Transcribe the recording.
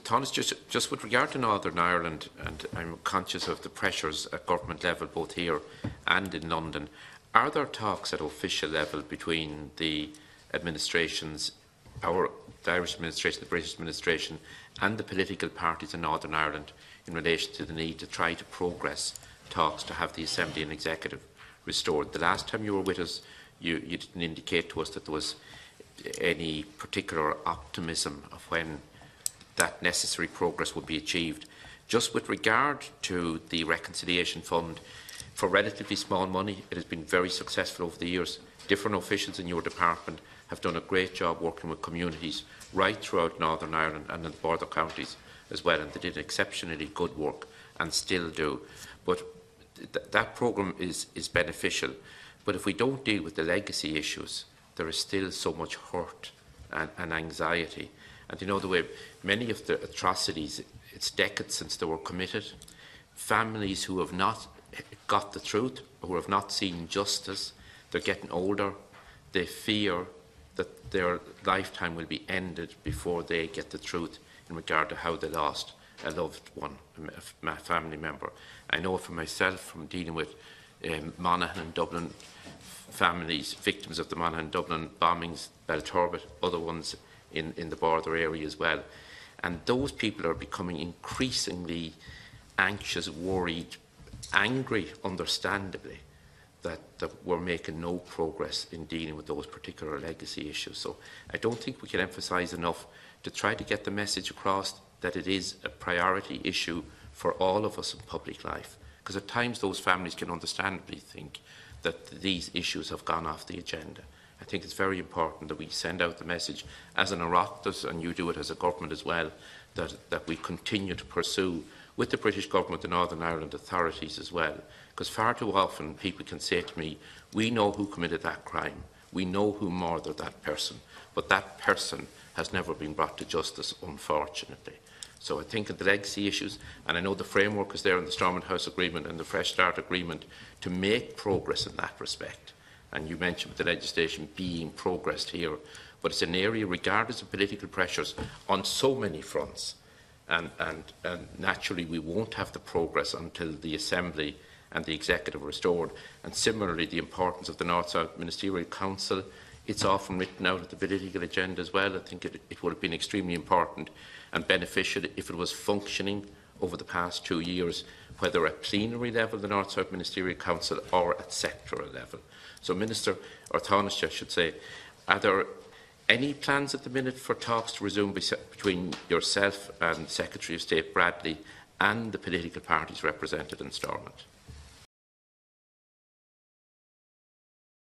Thomas, just with regard to Northern Ireland, and I'm conscious of the pressures at government level, both here and in London, are there talks at official level between the administrations, the Irish administration, the British administration, and the political parties in Northern Ireland in relation to the need to try to progress talks to have the Assembly and Executive restored? The last time you were with us, you didn't indicate to us that there was any particular optimism of when that necessary progress would be achieved. Just with regard to the Reconciliation Fund, for relatively small money, it has been very successful over the years. Different officials in your department have done a great job working with communities right throughout Northern Ireland and in the border counties as well, and they did exceptionally good work and still do. But that programme is beneficial. But if we don't deal with the legacy issues, there is still so much hurt and anxiety. And you know, the way many of the atrocities, it's decades since they were committed. Families who have not got the truth, who have not seen justice, they're getting older, they fear that their lifetime will be ended before they get the truth in regard to how they lost a loved one, a family member. I know for myself, from dealing with Monaghan and Dublin families, victims of the Monaghan and Dublin bombings, Belturbet, other ones in the border area as well. And those people are becoming increasingly anxious, worried, angry, understandably, that we're making no progress in dealing with those particular legacy issues. So I don't think we can emphasise enough to try to get the message across that it is a priority issue for all of us in public life. Because at times those families can understandably think that these issues have gone off the agenda. I think it's very important that we send out the message as an Oireachtas, and you do it as a government as well, that we continue to pursue with the British government, the Northern Ireland authorities as well. Because far too often people can say to me, we know who committed that crime, we know who murdered that person, but that person has never been brought to justice, unfortunately. So I think of the legacy issues, and I know the framework is there in the Stormont House Agreement and the Fresh Start Agreement to make progress in that respect. And you mentioned the legislation being progressed here, but it's an area, regardless of political pressures, on so many fronts. And naturally, we won't have the progress until the Assembly and the Executive are restored. And similarly, the importance of the North-South Ministerial Council, it's often written out of the political agenda as well. I think it would have been extremely important and beneficial if it was functioning over the past 2 years, whether at plenary level, the North-South Ministerial Council, or at sectoral level. So, Minister, or Taoiseach, I should say, are there any plans at the minute for talks to resume between yourself and Secretary of State Bradley and the political parties represented in Stormont?